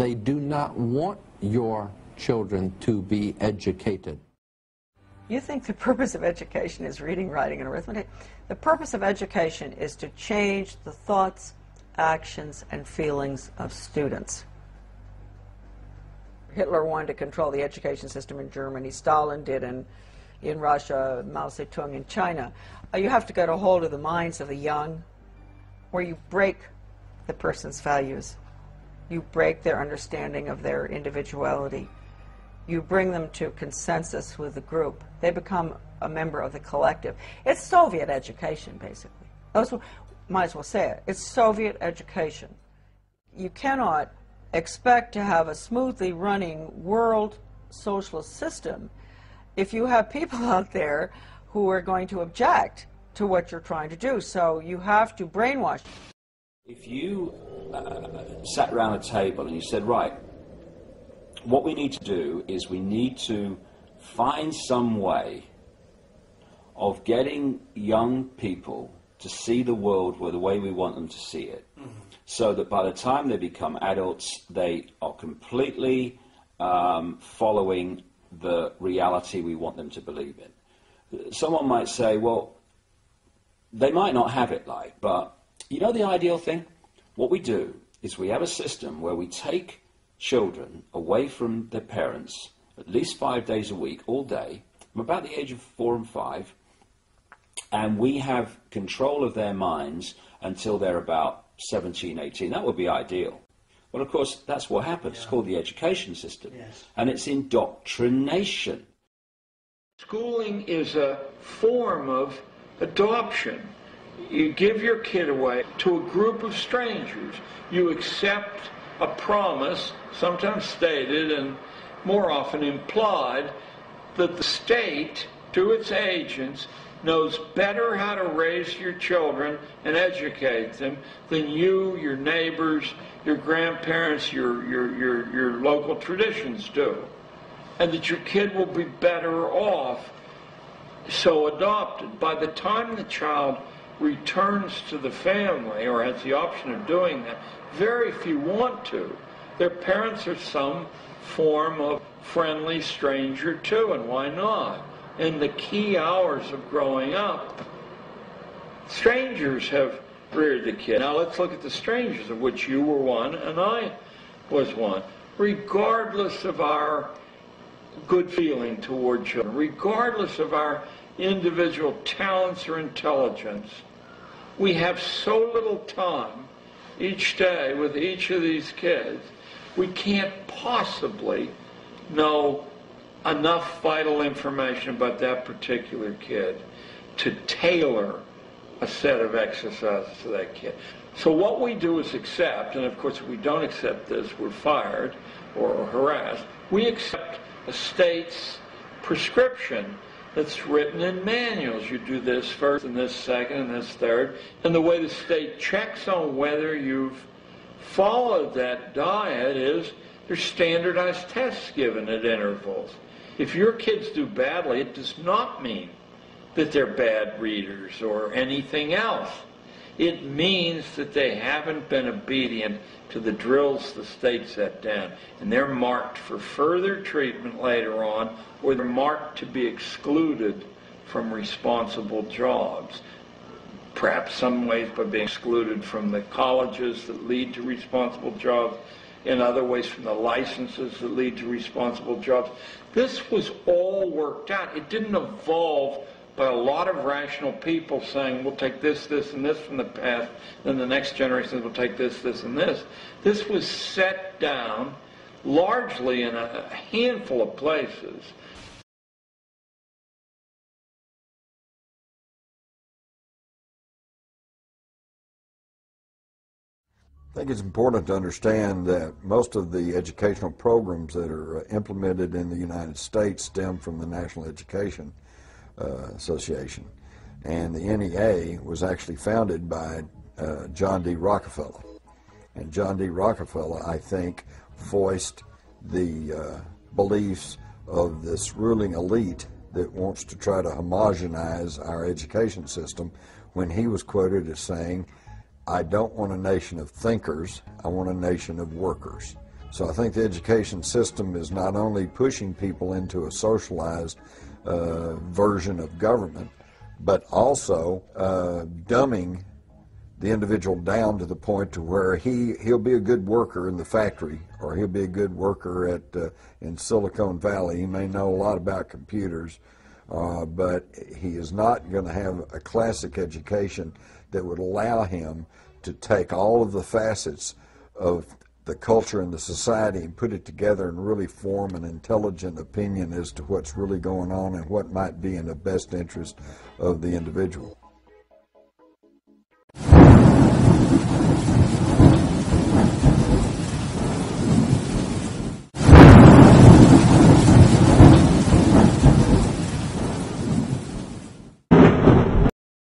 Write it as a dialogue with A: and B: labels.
A: they do not want your children to be educated.
B: You think the purpose of education is reading, writing, and arithmetic? The purpose of education is to change the thoughts, actions, and feelings of students. Hitler wanted to control the education system in Germany. Stalin did in Russia, Mao Zedong in China. You have to get a hold of the minds of the young, where you break the person's values. You break their understanding of their individuality. You bring them to consensus with the group. They become a member of the collective. It's Soviet education, basically. Might as well say it. It's Soviet education. You cannot expect to have a smoothly running world socialist system if you have people out there who are going to object to what you're trying to do. So you have to brainwash.
C: If you sat around a table and you said, right, what we need to do is we need to find some way of getting young people to see the world the way we want them to see it, so that by the time they become adults, they are completely following the reality we want them to believe in. Someone might say, well, they might not have it like, but you know the ideal thing? What we do is we have a system where we take children away from their parents at least 5 days a week, all day, from about the age of 4 and 5, and we have control of their minds until they're about 17, 18. That would be ideal. Well, of course, that's what happens. It's called the education system, and it's indoctrination.
D: Schooling is a form of adoption. You give your kid away to a group of strangers. You accept a promise, sometimes stated and more often implied, that the state, through its agents, knows better how to raise your children and educate them than you, your neighbors, your grandparents, your local traditions do. And that your kid will be better off so adopted. By the time the child returns to the family, or has the option of doing that, very few want to. Their parents are some form of friendly stranger too, and why not? In the key hours of growing up, strangers have reared the kid. Now let's look at the strangers, of which you were one and I was one. Regardless of our good feeling toward children, regardless of our individual talents or intelligence, we have so little time each day with each of these kids, we can't possibly know enough vital information about that particular kid to tailor a set of exercises to that kid. So what we do is accept, and of course if we don't accept this, we're fired or harassed. We accept a state's prescription that's written in manuals. You do this first and this second and this third. And the way the state checks on whether you've followed that diet is there's standardized tests given at intervals. If your kids do badly, it does not mean that they're bad readers or anything else. It means that they haven't been obedient to the drills the state set down, and they're marked for further treatment later on, or they're marked to be excluded from responsible jobs. Perhaps some ways by being excluded from the colleges that lead to responsible jobs, in other ways from the licenses that lead to responsible jobs. This was all worked out. It didn't evolve by a lot of rational people saying, we'll take this, this, and this from the past, then the next generation will take this, this, and this. This was set down largely in a handful of places.
E: I think it's important to understand that most of the educational programs that are implemented in the United States stem from the National Education Association. And the NEA was actually founded by John D. Rockefeller. And John D. Rockefeller, I think, voiced the beliefs of this ruling elite that wants to try to homogenize our education system when he was quoted as saying, I don't want a nation of thinkers, I want a nation of workers. So I think the education system is not only pushing people into a socialized version of government, but also dumbing the individual down to the point to where he'll be a good worker in the factory, or he'll be a good worker in Silicon Valley. He may know a lot about computers, but he is not going to have a classic education that would allow him to take all of the facets of the culture and the society and put it together and really form an intelligent opinion as to what's really going on and what might be in the best interest of the individual.